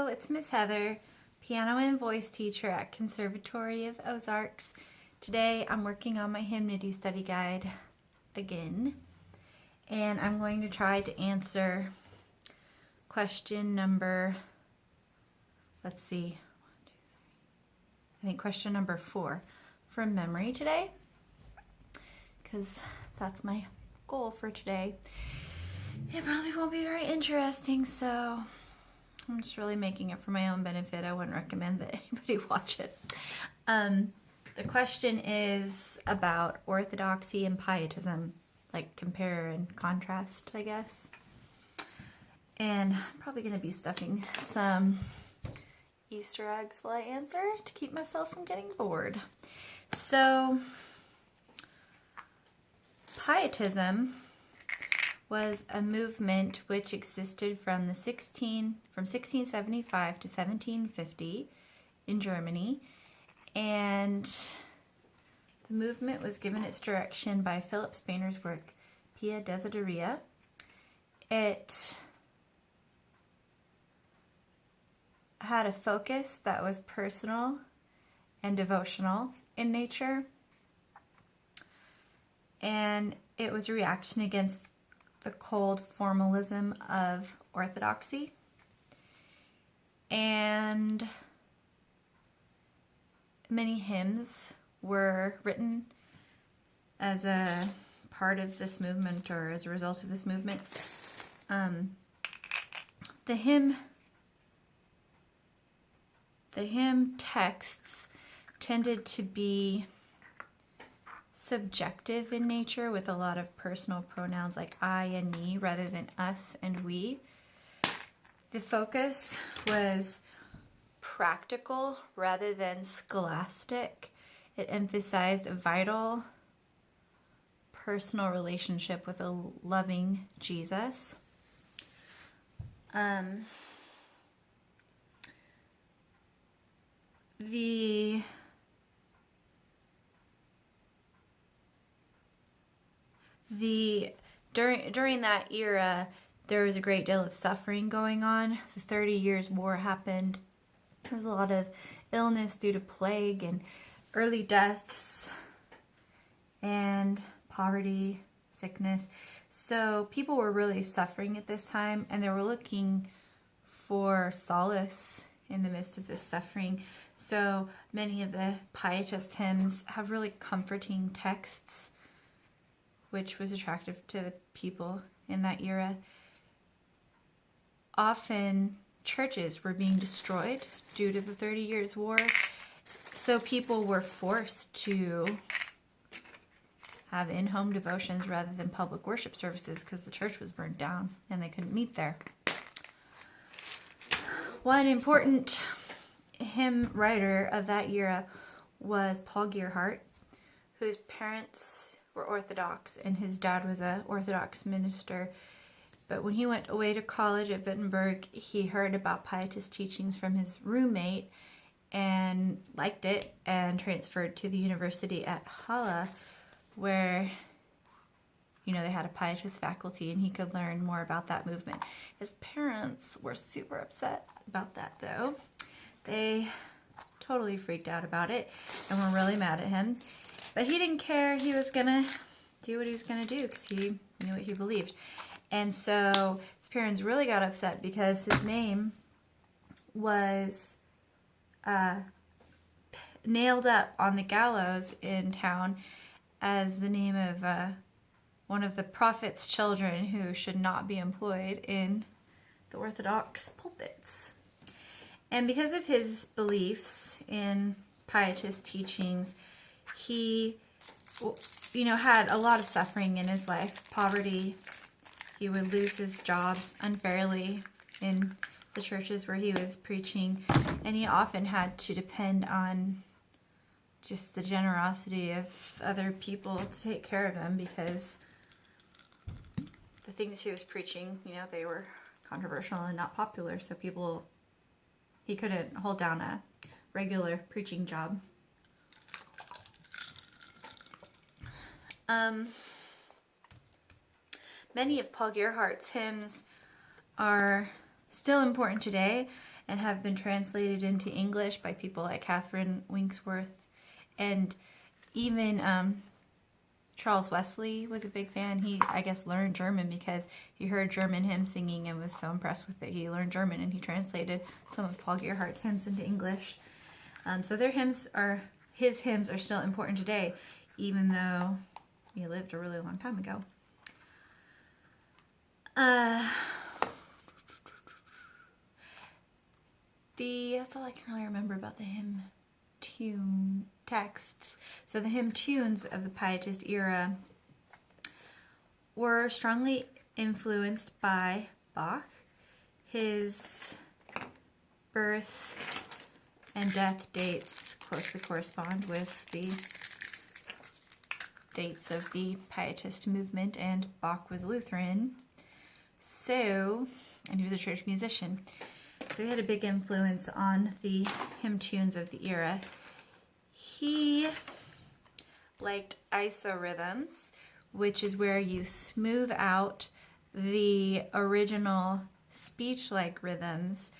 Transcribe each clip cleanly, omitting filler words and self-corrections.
Hello, it's Miss Heather, piano and voice teacher at Conservatory of Ozarks. Today I'm working on my Hymnody study guide again, and I'm going to try to answer question number, let's see, I think question number 4 from memory today, because that's my goal for today. It probably won't be very interesting, so I'm just really making it for my own benefit. I wouldn't recommend that anybody watch it. The question is about orthodoxy and pietism, like compare and contrast, I guess. And I'm probably going to be stuffing some Easter eggs while I answer to keep myself from getting bored. So, pietism was a movement which existed from 1675 to 1750 in Germany, and the movement was given its direction by Philip Spainer's work, Pia Desideria. It had a focus that was personal and devotional in nature, and it was a reaction against the cold formalism of orthodoxy. And many hymns were written as a part of this movement or as a result of this movement. The hymn texts tended to be subjective in nature, with a lot of personal pronouns like I and me rather than us and we. The focus was practical rather than scholastic. It emphasized a vital personal relationship with a loving Jesus. During that era, there was a great deal of suffering going on. The 30 Years' War happened. There was a lot of illness due to plague and early deaths and poverty, sickness. So people were really suffering at this time, and they were looking for solace in the midst of this suffering. So many of the pietist hymns have really comforting texts, which was attractive to the people in that era. Often churches were being destroyed due to the 30 Years' War, so people were forced to have in-home devotions rather than public worship services because the church was burned down and they couldn't meet there. One important hymn writer of that era was Paul Gerhardt, whose parents were Orthodox and his dad was an Orthodox minister. But when he went away to college at Wittenberg, he heard about pietist teachings from his roommate and liked it and transferred to the university at Halle, where, you know, they had a pietist faculty and he could learn more about that movement. His parents were super upset about that, though. They totally freaked out about it and were really mad at him. But he didn't care. He was going to do what he was going to do because he knew what he believed. And so his parents really got upset because his name was nailed up on the gallows in town as the name of one of the prophet's children who should not be employed in the Orthodox pulpits. And because of his beliefs in pietist teachings, he, had a lot of suffering in his life, poverty. He would lose his jobs unfairly in the churches where he was preaching, and he often had to depend on just the generosity of other people to take care of him because the things he was preaching, they were controversial and not popular, so he couldn't hold down a regular preaching job. Many of Paul Gerhardt's hymns are still important today and have been translated into English by people like Catherine Wingsworth, and even Charles Wesley was a big fan. He, I guess, learned German because he heard German hymns singing and was so impressed with it. He learned German and he translated some of Paul Gerhardt's hymns into English. So his hymns are still important today, even though he lived a really long time ago. That's all I can really remember about the hymn tune texts. So the hymn tunes of the Pietist era were strongly influenced by Bach. His birth and death dates closely correspond with the dates of the Pietist movement, and Bach was Lutheran, and he was a church musician. So he had a big influence on the hymn tunes of the era. He liked isorhythms, which is where you smooth out the original speech-like rhythms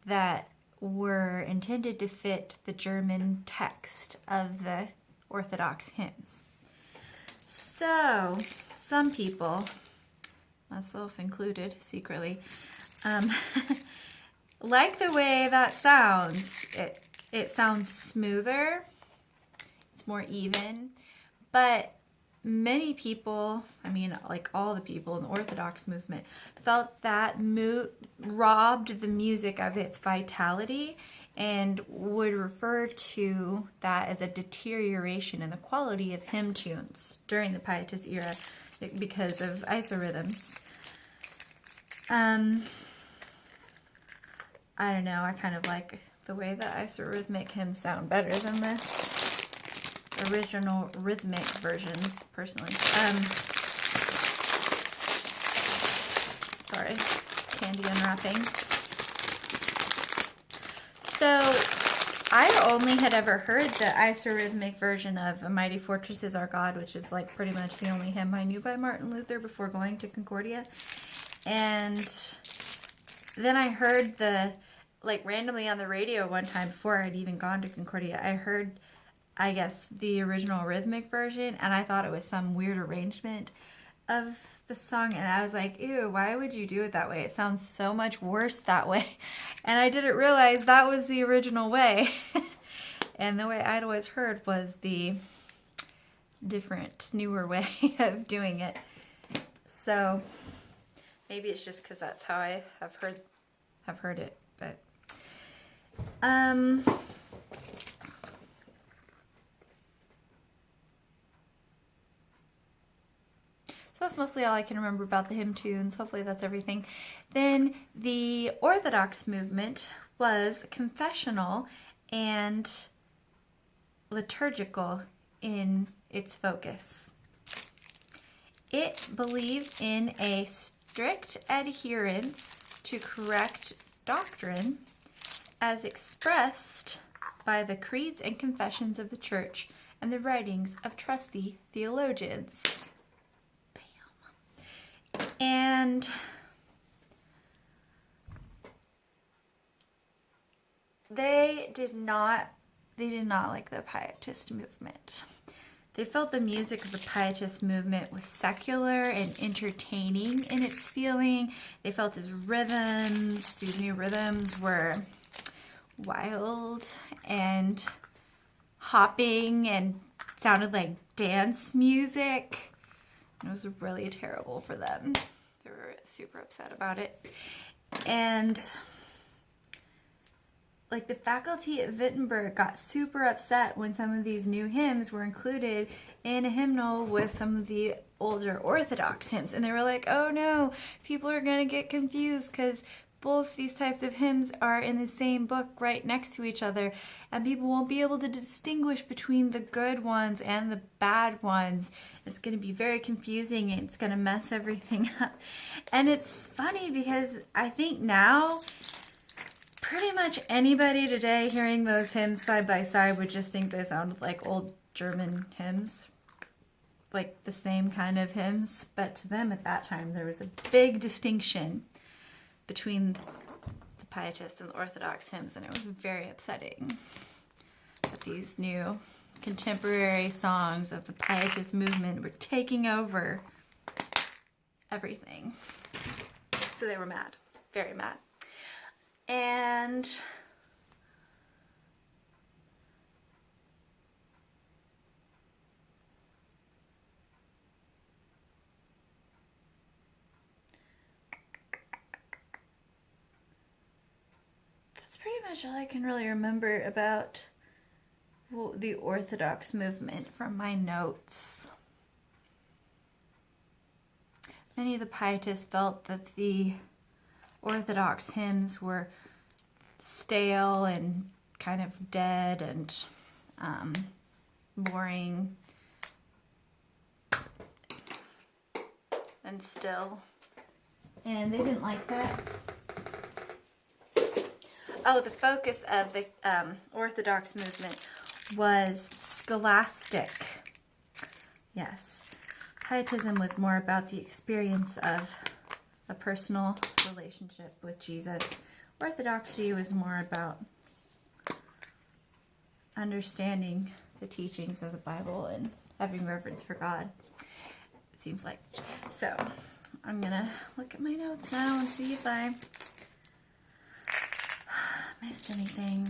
that were intended to fit the German text of the Orthodox hymns. So, some people, myself included, secretly, like the way that sounds. It sounds smoother, it's more even, but many people, I mean, like all the people in the Orthodox movement, felt that robbed the music of its vitality and would refer to that as a deterioration in the quality of hymn tunes during the Pietist era because of isorhythms. I don't know, I kind of like the way that isorhythmic hymns sound better than the original rhythmic versions, personally. Sorry, candy unwrapping. So, I only had ever heard the isorhythmic version of A Mighty Fortress Is Our God, which is like pretty much the only hymn I knew by Martin Luther before going to Concordia. And then I heard randomly on the radio one time before I'd even gone to Concordia, I heard, I guess, the original rhythmic version, and I thought it was some weird arrangement of the song, and I was like, ew, why would you do it that way? It sounds so much worse that way. And I didn't realize that was the original way. And the way I'd always heard was the different, newer way of doing it. So maybe it's just because that's how I have heard it, but so that's mostly all I can remember about the hymn tunes. Hopefully that's everything. Then the Orthodox movement was confessional and liturgical in its focus. It believed in a strict adherence to correct doctrine as expressed by the creeds and confessions of the church and the writings of trusty theologians. Bam. And they did not like the Pietist movement. They felt the music of the Pietist movement was secular and entertaining in its feeling. They felt his rhythms, these new rhythms, were wild and hopping and sounded like dance music. It was really terrible for them. They were super upset about it. And like the faculty at Wittenberg got super upset when some of these new hymns were included in a hymnal with some of the older Orthodox hymns. And they were like, oh no, people are going to get confused because both these types of hymns are in the same book right next to each other, and people won't be able to distinguish between the good ones and the bad ones. It's going to be very confusing and it's going to mess everything up. And it's funny because I think now pretty much anybody today hearing those hymns side by side would just think they sounded like old German hymns, like the same kind of hymns, but to them at that time there was a big distinction between the Pietist and the Orthodox hymns, and it was very upsetting that these new contemporary songs of the Pietist movement were taking over everything. So they were mad, very mad. And that's pretty much all I can really remember about the Orthodox movement from my notes. Many of the Pietists felt that the Orthodox hymns were stale and kind of dead and boring and still, and they didn't like that. Oh, the focus of the Orthodox movement was scholastic. Yes, Pietism was more about the experience of a personal relationship with Jesus. Orthodoxy was more about understanding the teachings of the Bible and having reverence for God, it seems like. So I'm gonna look at my notes now and see if I missed anything,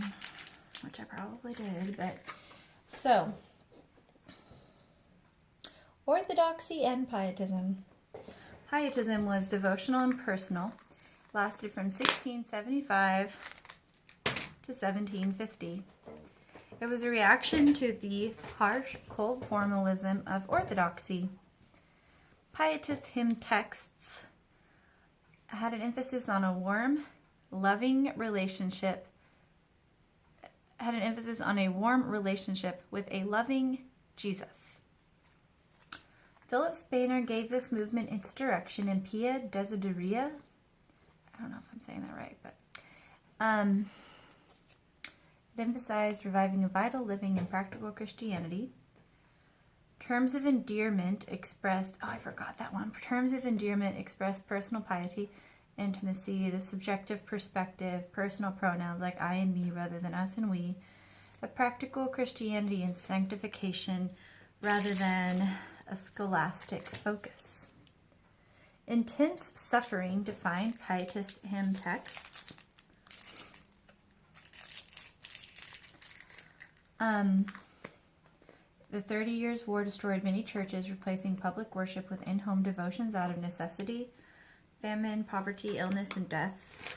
which I probably did. But so, Orthodoxy and Pietism. Pietism was devotional and personal, lasted from 1675 to 1750. It was a reaction to the harsh, cold formalism of Orthodoxy. Pietist hymn texts had an emphasis on a warm, loving relationship, with a loving Jesus. Philip Spener gave this movement its direction in Pia Desideria. I don't know if I'm saying that right, but it emphasized reviving a vital, living, and practical Christianity. Terms of endearment expressed personal piety, intimacy, the subjective perspective, personal pronouns like I and me rather than us and we, a practical Christianity and sanctification rather than a scholastic focus. Intense suffering defined Pietist hymn texts. The 30 Years' War destroyed many churches, replacing public worship with in-home devotions out of necessity. Famine, poverty, illness, and death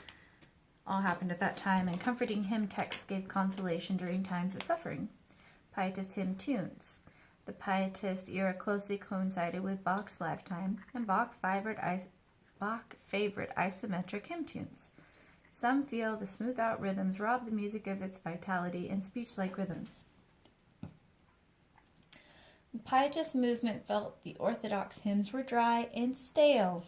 all happened at that time, and comforting hymn texts gave consolation during times of suffering. Pietist hymn tunes. The Pietist era closely coincided with Bach's lifetime, and Bach favored isometric hymn tunes. Some feel the smoothed-out rhythms robbed the music of its vitality and speech-like rhythms. The Pietist movement felt the Orthodox hymns were dry and stale.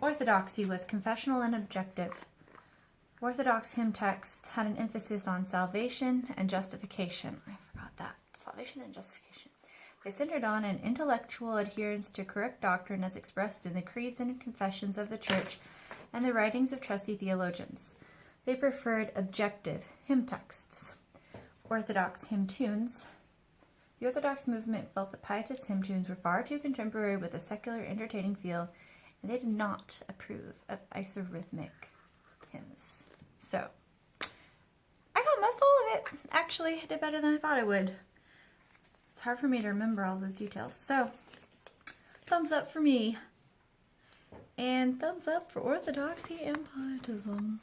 Orthodoxy was confessional and objective. Orthodox hymn texts had an emphasis on salvation and justification. I forgot that. Salvation and justification. They centered on an intellectual adherence to correct doctrine as expressed in the creeds and confessions of the Church and the writings of trusty theologians. They preferred objective hymn texts. Orthodox hymn tunes. The Orthodox movement felt that Pietist hymn tunes were far too contemporary with a secular, entertaining feel, and they did not approve of isorhythmic hymns. So, I got most all of it. Actually, I did better than I thought I would. It's hard for me to remember all those details. So, thumbs up for me. And thumbs up for Orthodoxy and Pietism.